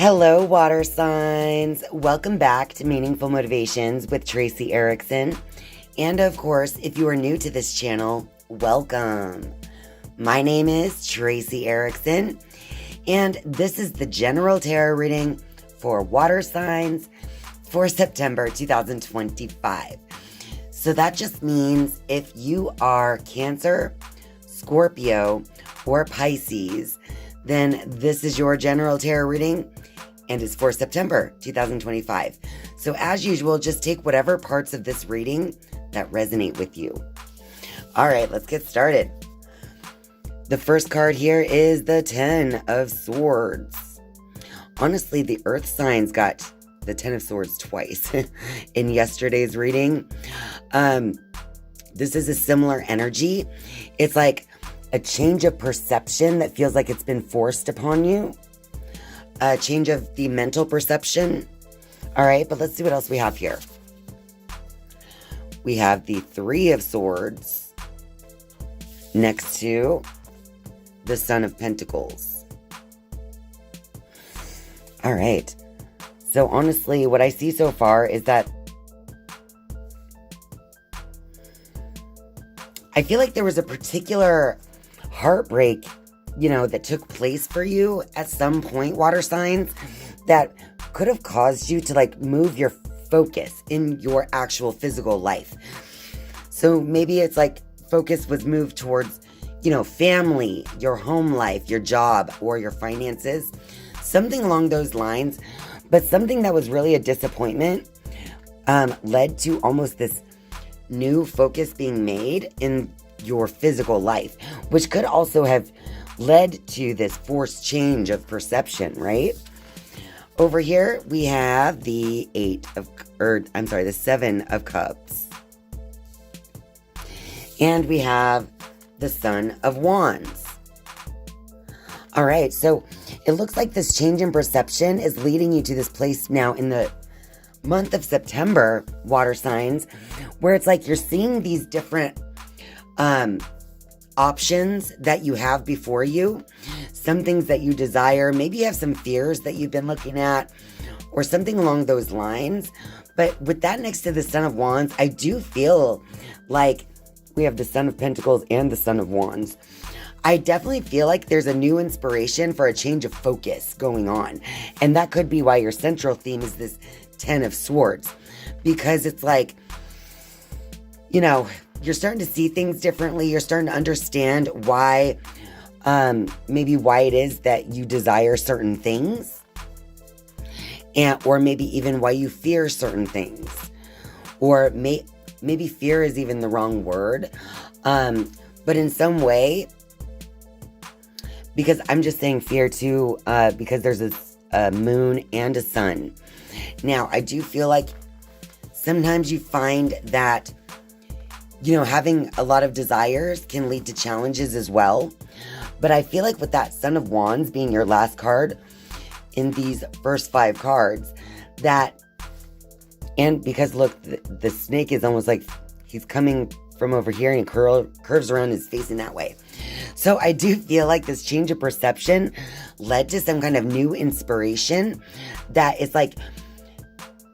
Hello, water signs. Welcome back to Meaningful Motivations with Tracy Erickson. And of course, if you are new to this channel, welcome. My name is Tracy Erickson, and this is the general tarot reading for water signs for September 2025. So that just means if you are Cancer, Scorpio, or Pisces, then this is your general tarot reading and it's for September 2025. So as usual, just take whatever parts of this reading that resonate with you. All right, let's get started. The first card here is the 10 of Swords. Honestly, the Earth signs got the 10 of Swords twice in yesterday's reading. This is a similar energy. It's like a change of perception that feels like it's been forced upon you. A change of the mental perception. All right, but let's see what else we have here. We have the 3 of Swords next to the Son of Pentacles. All right. So honestly, what I see so far is that I feel like there was a particular heartbreak, that took place for you at some point, water signs, that could have caused you to move your focus in your actual physical life. So maybe it's like focus was moved towards, family, your home life, your job, or your finances, something along those lines. But something that was really a disappointment led to almost this new focus being made in your physical life, which could also have led to this forced change of perception, right? Over here, we have the 7 of Cups. And we have the Son of Wands. All right, so it looks like this change in perception is leading you to this place now in the month of September, water signs, where it's like you're seeing these different options that you have before you, some things that you desire. Maybe you have some fears that you've been looking at or something along those lines. But with that next to the Son of Wands, I do feel like we have the Son of Pentacles and the Son of Wands. I definitely feel like there's a new inspiration for a change of focus going on. And that could be why your central theme is this 10 of Swords. Because it's like, you're starting to see things differently. You're starting to understand why, maybe why it is that you desire certain things. Or maybe even why you fear certain things. Or maybe fear is even the wrong word. But in some way, because I'm just saying fear too, because there's a moon and a sun. Now, I do feel like sometimes you find that, having a lot of desires can lead to challenges as well. But I feel like with that Son of Wands being your last card in these first 5 cards, and because look, the snake is almost like he's coming from over here and he curves around and is facing that way. So I do feel like this change of perception led to some kind of new inspiration that it's like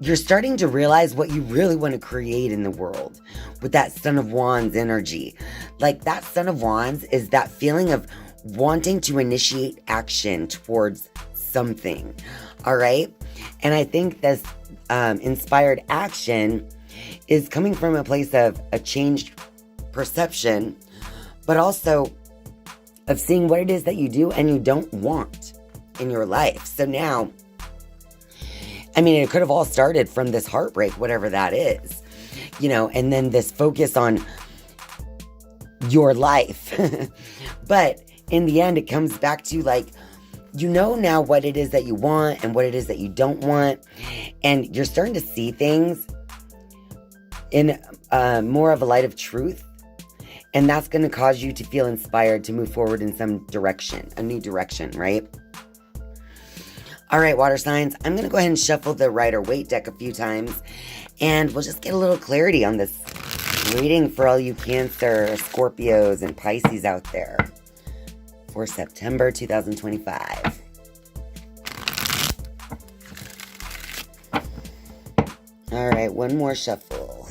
you're starting to realize what you really want to create in the world with that Son of Wands energy. Like that Son of Wands is that feeling of wanting to initiate action towards something. All right. And I think this inspired action is coming from a place of a changed perception, but also of seeing what it is that you do and you don't want in your life. So now, it could have all started from this heartbreak, whatever that is, and then this focus on your life. But in the end, it comes back to now what it is that you want and what it is that you don't want. And you're starting to see things in more of a light of truth. And that's going to cause you to feel inspired to move forward in some direction, a new direction, right? All right, water signs, I'm going to go ahead and shuffle the Rider-Waite deck a few times, and we'll just get a little clarity on this reading for all you Cancer, Scorpios, and Pisces out there for September 2025. All right, one more shuffle.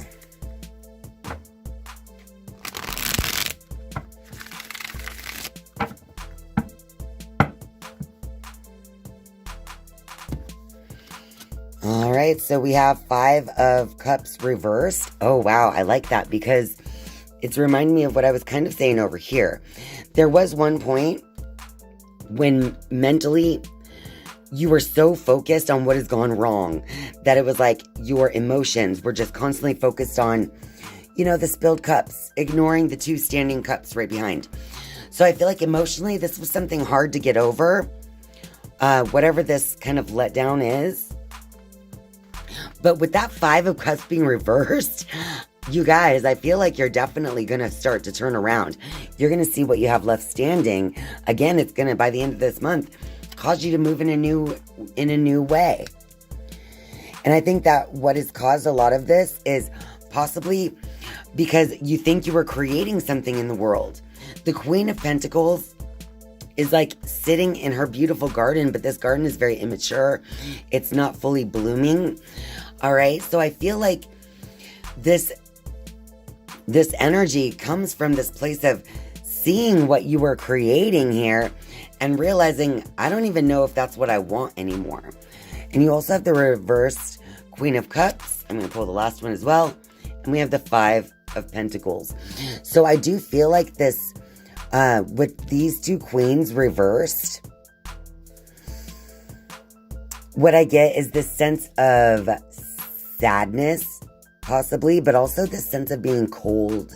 All right, so we have 5 of Cups reversed. Oh, wow, I like that because it's reminding me of what I was kind of saying over here. There was one point when mentally you were so focused on what has gone wrong that it was like your emotions were just constantly focused on, the spilled cups, ignoring the 2 standing cups right behind. So I feel like emotionally this was something hard to get over, whatever this kind of letdown is. But with that 5 of Cups being reversed, you guys, I feel like you're definitely going to start to turn around. You're going to see what you have left standing. Again, it's going to, by the end of this month, cause you to move in a new way. And I think that what has caused a lot of this is possibly because you think you were creating something in the world. The Queen of Pentacles is like sitting in her beautiful garden, but this garden is very immature. It's not fully blooming. All right. So I feel like this energy comes from this place of seeing what you were creating here and realizing, I don't even know if that's what I want anymore. And you also have the reversed Queen of Cups. I'm going to pull the last one as well. And we have the 5 of Pentacles. So I do feel like this, with these 2 queens reversed, what I get is this sense of sadness, possibly, but also this sense of being cold.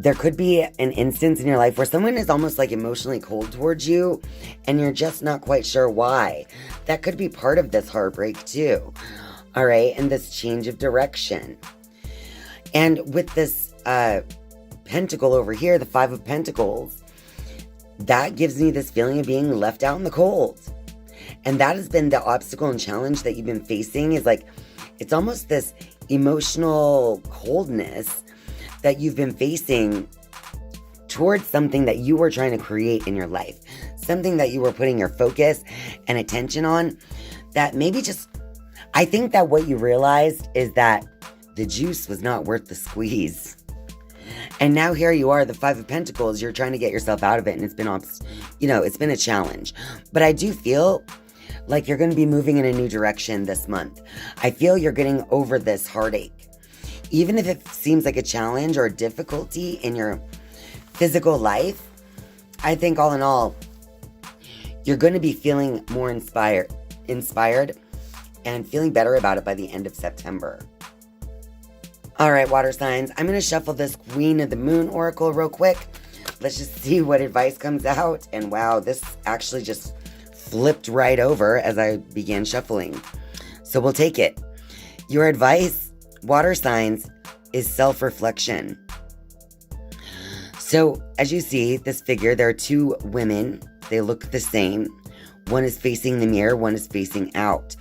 There could be an instance in your life where someone is almost like emotionally cold towards you and you're just not quite sure why. That could be part of this heartbreak too. All right. And this change of direction. And with this pentacle over here, the 5 of Pentacles, that gives me this feeling of being left out in the cold. And that has been the obstacle and challenge that you've been facing, is like, it's almost this emotional coldness that you've been facing towards something that you were trying to create in your life. Something that you were putting your focus and attention on, that maybe just, I think that what you realized is that the juice was not worth the squeeze. And now here you are, the 5 of Pentacles, you're trying to get yourself out of it, and it's been, it's been a challenge. But I do feel like you're going to be moving in a new direction this month. I feel you're getting over this heartache. Even if it seems like a challenge or a difficulty in your physical life, I think all in all, you're going to be feeling more inspired and feeling better about it by the end of September. All right, water signs, I'm going to shuffle this Queen of the Moon Oracle real quick. Let's just see what advice comes out. And wow, this actually just flipped right over as I began shuffling. So we'll take it. Your advice, water signs, is self-reflection. So as you see this figure, there are 2 women. They look the same. One is facing the mirror, one is facing out.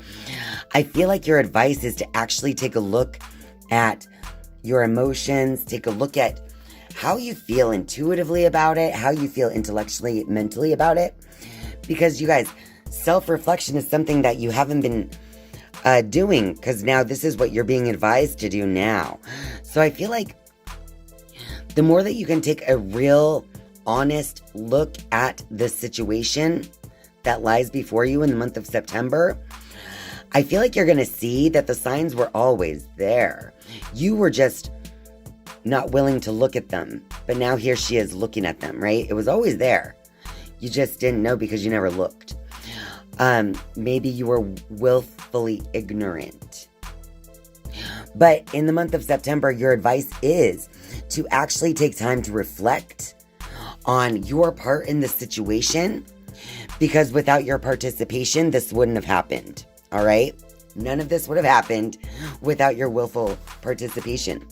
I feel like your advice is to actually take a look at your emotions, take a look at how you feel intuitively about it, how you feel intellectually, mentally about it. Because you guys, self-reflection is something that you haven't been doing, because now this is what you're being advised to do now. So I feel like the more that you can take a real, honest look at the situation that lies before you in the month of September, I feel like you're going to see that the signs were always there. You were just not willing to look at them. But now here she is looking at them, right? It was always there. You just didn't know because you never looked. Maybe you were willfully ignorant. But in the month of September, your advice is to actually take time to reflect on your part in the situation, because without your participation, this wouldn't have happened. All right? None of this would have happened without your willful participation.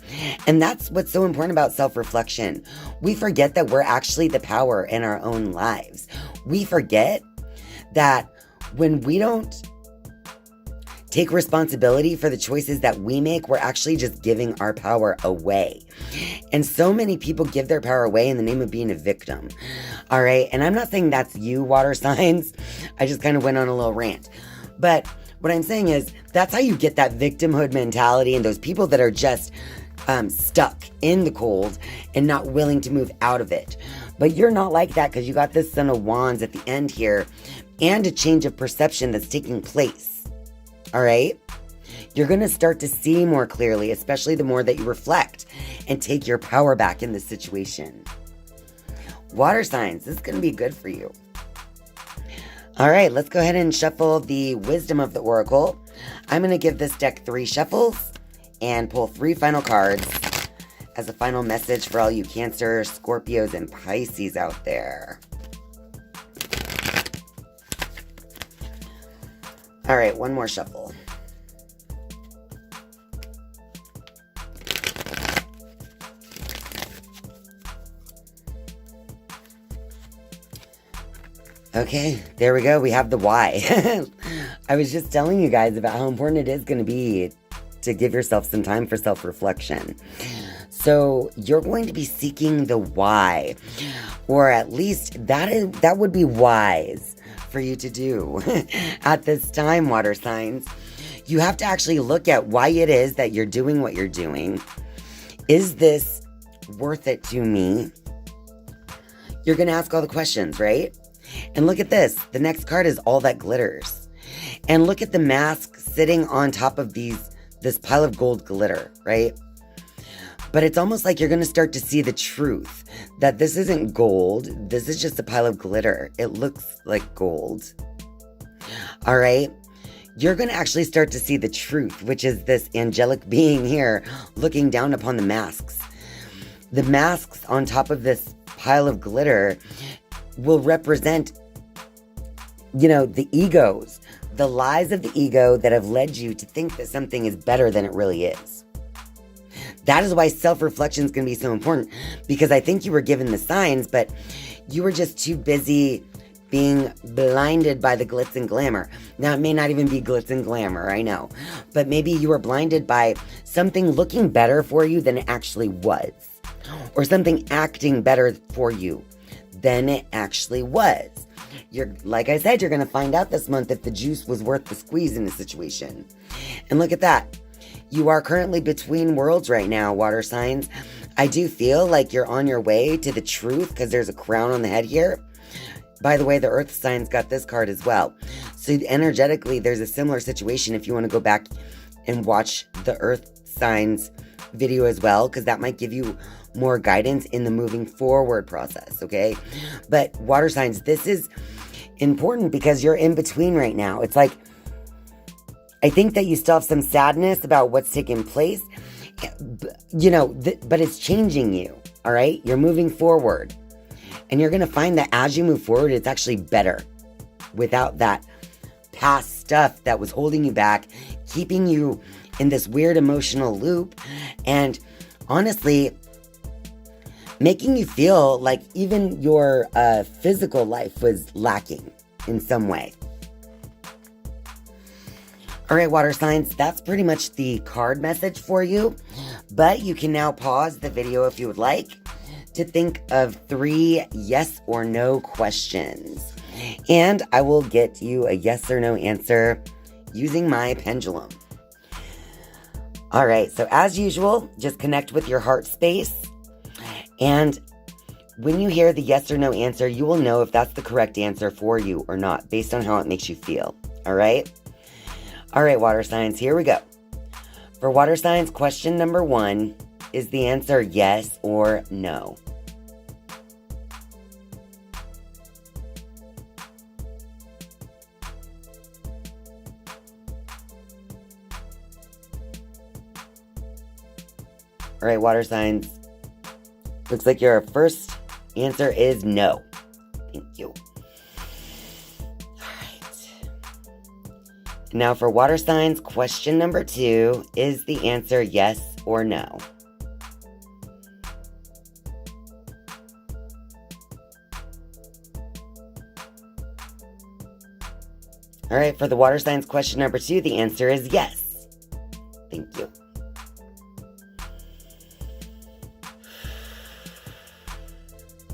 And that's what's so important about self-reflection. We forget that we're actually the power in our own lives. We forget that when we don't take responsibility for the choices that we make, we're actually just giving our power away. And so many people give their power away in the name of being a victim. All right? And I'm not saying that's you, water signs. I just kind of went on a little rant. But what I'm saying is that's how you get that victimhood mentality and those people that are just stuck in the cold and not willing to move out of it. But you're not like that because you got this Son of Wands at the end here and a change of perception that's taking place. All right? You're going to start to see more clearly, especially the more that you reflect and take your power back in this situation. Water signs, this is going to be good for you. All right, let's go ahead and shuffle the wisdom of the oracle. I'm going to give this deck 3 shuffles and pull 3 final cards as a final message for all you Cancer, Scorpios, and Pisces out there. All right, one more shuffle. Okay, there we go. We have the why. I was just telling you guys about how important it is going to be to give yourself some time for self-reflection. So you're going to be seeking the why, or at least that would be wise for you to do at this time, water signs. You have to actually look at why it is that you're doing what you're doing. Is this worth it to me? You're going to ask all the questions, right? And look at this. The next card is all that glitters. And look at the mask sitting on top of this pile of gold glitter, right? But it's almost like you're going to start to see the truth that this isn't gold. This is just a pile of glitter. It looks like gold. All right? You're going to actually start to see the truth, which is this angelic being here looking down upon the masks. The masks on top of this pile of glitter will represent, the egos, the lies of the ego that have led you to think that something is better than it really is. That is why self-reflection is going to be so important, because I think you were given the signs, but you were just too busy being blinded by the glitz and glamour. Now, it may not even be glitz and glamour, I know, but maybe you were blinded by something looking better for you than it actually was, or something acting better for you than it actually was. Like I said, you're going to find out this month if the juice was worth the squeeze in the situation. And look at that. You are currently between worlds right now, water signs. I do feel like you're on your way to the truth because there's a crown on the head here. By the way, the earth signs got this card as well. So energetically, there's a similar situation if you want to go back and watch the earth signs video as well, because that might give you more guidance in the moving forward process, okay? But water signs, this is important because you're in between right now. It's like, I think that you still have some sadness about what's taking place, but it's changing you, all right? You're moving forward. And you're going to find that as you move forward, it's actually better without that past stuff that was holding you back, keeping you in this weird emotional loop, and honestly, making you feel like even your physical life was lacking in some way. All right, water signs, that's pretty much the card message for you, but you can now pause the video if you would like to think of 3 yes or no questions, and I will get you a yes or no answer using my pendulum. All right, so as usual, just connect with your heart space. And when you hear the yes or no answer, you will know if that's the correct answer for you or not, based on how it makes you feel. All right? All right, water signs, here we go. For water signs, question number 1, is the answer yes or no? All right, water signs. Looks like your first answer is no. Thank you. All right. Now for water signs, question number 2, is the answer yes or no? All right, for the water signs, question number 2, the answer is yes. Thank you.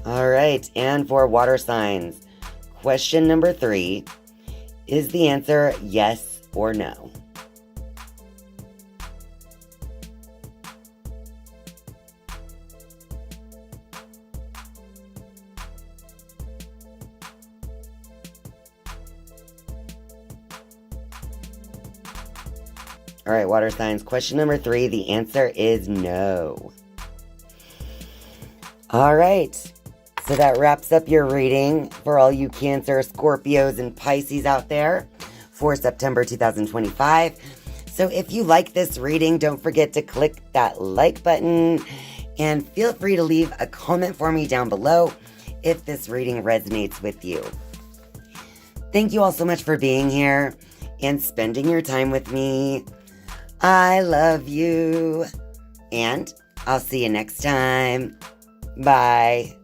All right, and for water signs, question number 3, Is the answer yes or no? All right, water signs. Question number 3. The answer is no. All right. So that wraps up your reading for all you Cancer, Scorpios, and Pisces out there for September 2025. So if you like this reading, don't forget to click that like button and feel free to leave a comment for me down below if this reading resonates with you. Thank you all so much for being here and spending your time with me. I love you. And I'll see you next time. Bye.